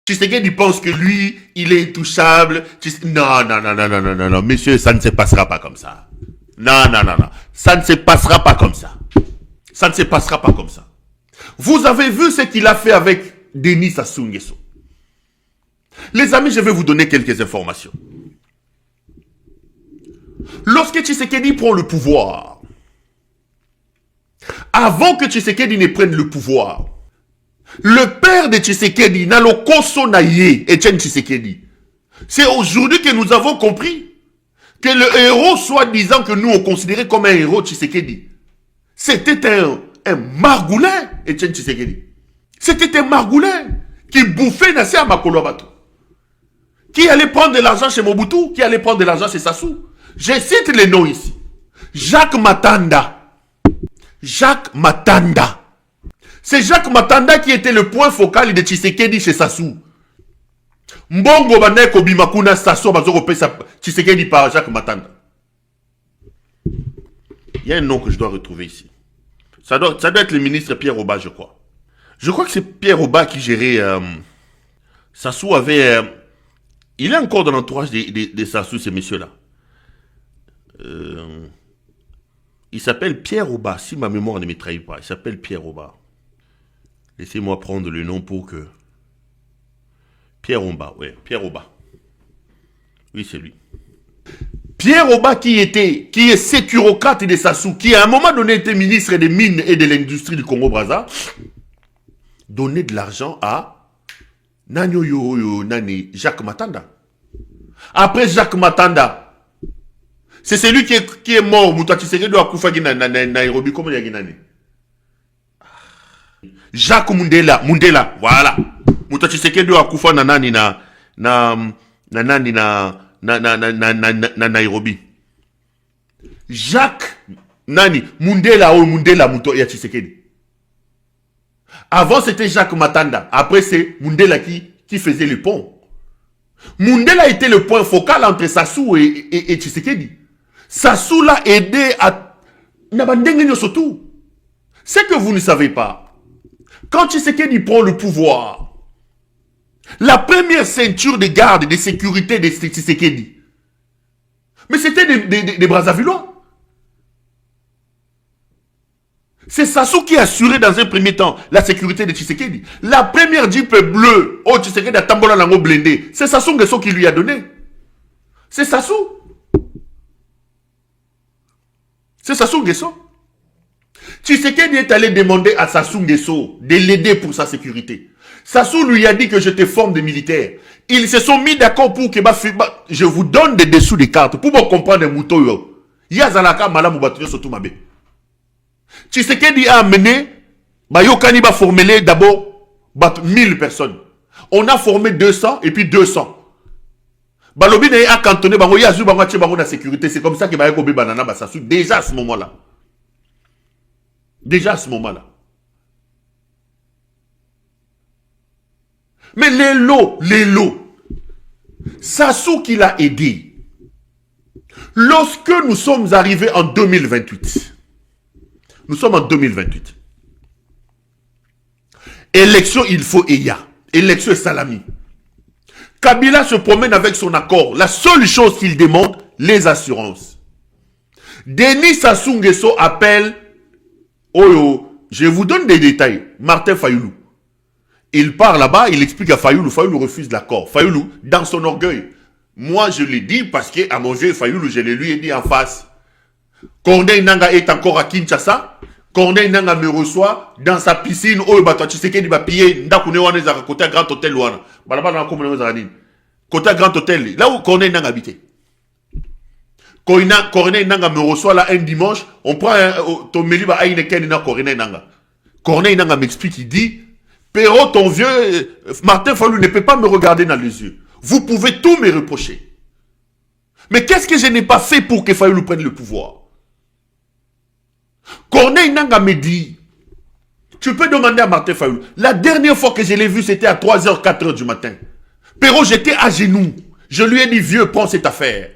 Tshisekedi pense que lui, il est intouchable. Non, monsieur, ça ne se passera pas comme ça. Non. Ça ne se passera pas comme ça. Ça ne se passera pas comme ça. Vous avez vu ce qu'il a fait avec Denis Sassou Nguesso. Les amis, je vais vous donner quelques informations. Lorsque Tshisekedi prend le pouvoir, avant que Tshisekedi ne prenne le pouvoir, le père de Tshisekedi, Naloko Sonaye, Etienne Tshisekedi, c'est aujourd'hui que nous avons compris que le héros, soi-disant que nous on considérait comme un héros Tshisekedi, c'était un margoulin, Etienne Tshisekedi. C'était un margoulin qui bouffait Nasser Makolo Bato, qui allait prendre de l'argent chez Mobutu, qui allait prendre de l'argent chez Sassou. Je cite les noms ici. Jacques Matanda. Jacques Matanda. C'est Jacques Matanda qui était le point focal de Tshisekedi chez Sassou. Mbongo Baneko Bimakuna Sassou Bazoko Tshisekedi par Jacques Matanda. Il y a un nom que je dois retrouver ici. Ça doit être le ministre Pierre Oba, je crois. Je crois que c'est Pierre Oba qui gérait... Sassou avait... il est encore dans l'entourage de Sassou, ces messieurs-là. Il s'appelle Pierre Oba, si ma mémoire ne me trahit pas. Il s'appelle Pierre Oba. Laissez-moi prendre le nom pour que... Pierre Oba, ouais, Pierre Oba. Oui, c'est lui. Pierre Oba qui est sécurocrate de Sassou, qui à un moment donné était ministre des Mines et de l'Industrie du Congo-Brazza, donnait de l'argent à Jacques Matanda. Après Jacques Matanda, c'est celui qui est mort. Nairobi, comment il y a Jacques Mundela, voilà. Nairobi. Jacques Mundela Muto ya Tshisekedi. Avant c'était Jacques Matanda, après c'est Mundela qui faisait le pont. Mundela était le point focal entre Sassou et Tshisekedi. Sassou l'a aidé à... C'est que vous ne savez pas. Quand Tshisekedi prend le pouvoir, la première ceinture de garde, de sécurité de Tshisekedi, mais c'était des Brazzavillois. C'est Sassou qui assurait dans un premier temps la sécurité de Tshisekedi. La première Jeep bleue, oh Tshisekedi a tambola lango blindé, c'est Sassou Nguesso qui lui a donné. C'est Sassou. C'est Sassou Nguesso. Tshisekedi est allé demander à Sassou Nguesso de l'aider pour sa sécurité. Sassou lui a dit que je te forme des militaires. Ils se sont mis d'accord pour que je vous donne des dessous des cartes pour vous comprendre les moutons. Yazalaka malamu batuyo sotu mabe. Tshisekedi a amené Bayokani va former d'abord 1000 personnes. On a formé 200 et puis 200. Balobi a cantonné bango yazu bango tche bango na sécurité. C'est comme ça que Bayoko banana Basassou déjà à ce moment-là. Déjà à ce moment-là. Mais les lots, Sassou qui l'a aidé. Lorsque nous sommes arrivés en 2028, nous sommes en 2028. Élection, il faut Eya. Élection Salami. Kabila se promène avec son accord. La seule chose qu'il demande, les assurances. Denis Sassou Nguesso appelle... Oh, je vous donne des détails. Martin Fayoulou. Il part là-bas, il explique à Fayoulou. Fayoulou refuse l'accord. Fayoulou, dans son orgueil. Moi, je l'ai dit parce qu'à mon jeu, Fayoulou, je le lui ai dit en face. Corneille Nanga est encore à Kinshasa. Corneille Nanga me reçoit dans sa piscine. Oh, tu sais qu'il va piller. Ndakune wana zaka côté Grand Hôtel wana. Balabala na komune zani. Côté Grand Hôtel, là où Corneille Nanga habitait. Corneille Nanga me reçoit là un dimanche. On prend ton meli ba aïne ken na Corneille Nanga. Corneille Nanga m'explique, il dit Perrault, ton vieux Martin Fayoulou ne peut pas me regarder dans les yeux. Vous pouvez tout me reprocher. Mais qu'est-ce que je n'ai pas fait pour que Fayoulou prenne le pouvoir? Corneille Nanga me dit, tu peux demander à Martin Fayoulou. La dernière fois que je l'ai vu, c'était à 3h, 4h du matin. Perrault, j'étais à genoux. Je lui ai dit, vieux, prends cette affaire.